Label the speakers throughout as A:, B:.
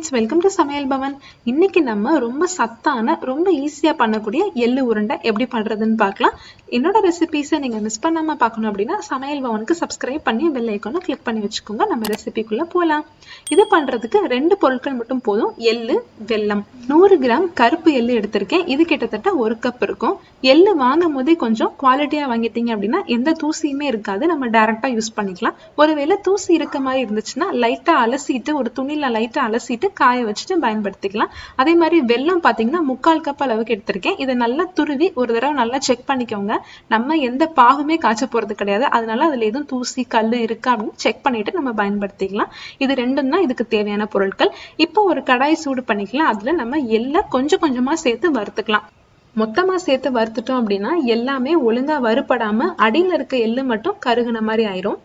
A: Friends, welcome to சமையல் பவன். இன்னைக்கு நம்ம ரொம்ப சத்தான ரொம்ப ஈஸியா பண்ணக்கூடிய எள்ளு உருண்டை எப்படி பண்றதுன்னு பார்க்கலாம். என்னோட ரெசிபிஸை நீங்க மிஸ் பண்ணாம பார்க்கணும் அப்படின்னா சமையல் பவனுக்கு சப்ஸ்கிரைப் பண்ணி பெல் ஐக்கானை கிளிக் பண்ணி வச்சுக்கோங்க. நம்ம ரெசிபிக்குள்ள போகலாம். இது பண்றதுக்கு 2 பொருட்கள் மட்டும் போதும். எள்ளு, வெல்லம். 100 கிராம் கருப்பு எள்ளு எடுத்திருக்கேன். இது கிட்டத்தட்ட 1 கப் இருக்கும். எள்ளு வாங்கும் போதே கொஞ்சம் குவாலிட்டியா வாங்கிட்டீங்க அப்படின்னா எந்த தூசியுமே இருக்காது. நம்ம டைரக்டா யூஸ் பண்ணிக்கலாம். ஒருவேளை தூசி இருக்க மாதிரி இருந்துச்சுன்னா லைட்டா அலசிட்டு ஒரு துணியில லைட்டா அலசிட்டு காய வச்சுட்டு பயன்படுத்திக்கலாம். அதே மாதிரி வெல்லம் பாத்தீங்கன்னா 3/4 கப் அளவுக்கு எடுத்திருக்கேன். இதை நல்லா துருவி ஒரு தடவை நல்லா செக் பண்ணிக்கோங்க. நம்ம எந்த பாகுமே காய்ச்ச போறது கிடையாது. அதனால அதுல எதுவும் தூசி கல் இருக்கா அப்படின்னு செக் பண்ணிட்டு நம்ம பயன்படுத்திக்கலாம். இது ரெண்டும் தான் இதுக்கு தேவையான பொருட்கள். இப்போ ஒரு கடாய் சூடு பண்ணிக்கலாம். அதுல நம்ம எல்லாம் கொஞ்சம் கொஞ்சமா சேர்த்து வறுத்துக்கலாம். மொத்தமா சேர்த்து வறுத்துட்டோம் அப்படின்னா எல்லாமே ஒழுங்கா வறுபடாம அடியில இருக்க எள்ளு மட்டும் கருகுன மாதிரி ஆயிரும்.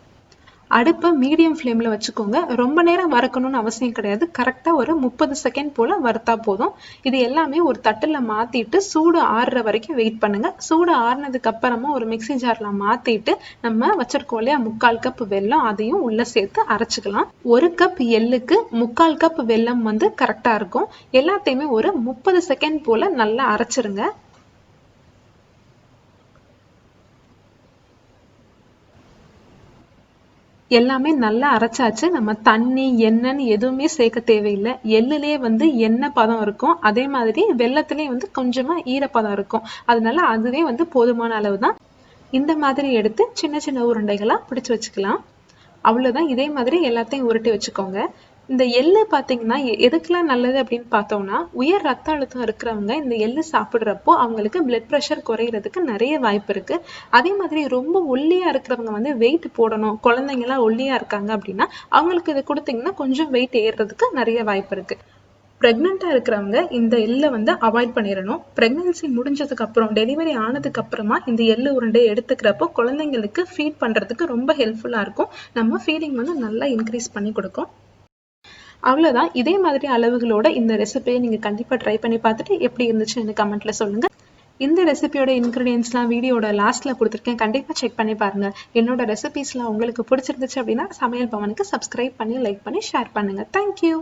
A: அடுப்பை மீடியம் ஃப்ளேம்ல வச்சுக்கோங்க. ரொம்ப நேரம் வறுக்கணும்னு அவசியம் கிடையாது. கரெக்டா ஒரு 30 செகண்ட் போல வறுத்தா போதும். இது எல்லாமே ஒரு தட்டுல மாத்திட்டு சூடு ஆறுற வரைக்கும் வெயிட் பண்ணுங்க. சூடு ஆறுனதுக்கு அப்புறமா ஒரு மிக்ஸி ஜார்ல மாத்திட்டு நம்ம வச்சிருக்கோம் இல்லையா 3/4 கப் வெல்லம், அதையும் உள்ள சேர்த்து அரைச்சுக்கலாம். 1 கப் எள்ளுக்கு 3/4 கப் வெல்லம் கரெக்டா இருக்கும். எல்லாத்தையுமே ஒரு 30 செகண்ட் போல நல்லா அரைச்சிருங்க. எல்லாமே நல்லா அரைச்சாச்சு. நம்ம தண்ணி எண்ணெய்ன்னு எதுவுமே சேர்க்க தேவையில்லை. எள்ளுலயே எண்ணெய் பதம் இருக்கும். அதே மாதிரி வெல்லத்திலேயே கொஞ்சமா ஈரப்பதம் இருக்கும். அதனால அதுவே போதுமான அளவு தான். இந்த மாதிரி எடுத்து சின்ன சின்ன உருண்டைகளா பிடிச்சு வச்சுக்கலாம். அவ்வளவுதான். இதே மாதிரி எல்லாத்தையும் உருட்டி வச்சுக்கோங்க. இந்த எள்ளு பாத்தீங்கன்னா எதுக்கெல்லாம் நல்லது அப்படின்னு பார்த்தோம்னா, உயர் ரத்த அழுத்தம் இருக்கிறவங்க இந்த எள்ளு சாப்பிடுறப்போ அவங்களுக்கு பிளட் ப்ரெஷர் குறையிறதுக்கு நிறைய வாய்ப்பு இருக்கு. அதே மாதிரி ரொம்ப ஒல்லியா இருக்கிறவங்க வெயிட் போடணும், குழந்தைங்க எல்லாம் ஒல்லியா இருக்காங்க அப்படின்னா அவங்களுக்கு இது கொடுத்தீங்கன்னா கொஞ்சம் வெயிட் ஏறுறதுக்கு நிறைய வாய்ப்பு இருக்கு. பிரெக்னெண்டா இருக்கிறவங்க இந்த எள்ளை அவாய்ட் பண்ணிடணும். பிரெக்னன்சி முடிஞ்சதுக்கு அப்புறம் டெலிவரி ஆனதுக்கு அப்புறமா இந்த எள்ளு உருண்டையை எடுத்துக்கிறப்போ குழந்தைங்களுக்கு ஃபீட் பண்றதுக்கு ரொம்ப ஹெல்ப்ஃபுல்லா இருக்கும். நம்ம ஃபீடிங் நல்லா இன்க்ரீஸ் பண்ணி கொடுக்கும். அவ்வளவுதான். இதே மாதிரி அளவுகளோட இந்த ரெசிபியை நீங்க கண்டிப்பா ட்ரை பண்ணி பார்த்துட்டு எப்படி இருந்துச்சுன்னு கமெண்ட்ல சொல்லுங்க. இந்த ரெசிபியோட இன்கிரீடியன்ஸ்லாம் வீடியோட லாஸ்ட்ல கொடுத்துருக்கேன். கண்டிப்பா செக் பண்ணி பாருங்க. என்னோட ரெசிபிஸ்லாம் உங்களுக்கு பிடிச்சிருந்துச்சு அப்படின்னா சமையல் பவனுக்கு சப்ஸ்கிரைப் பண்ணி லைக் பண்ணி ஷேர் பண்ணுங்க. தேங்க்யூ.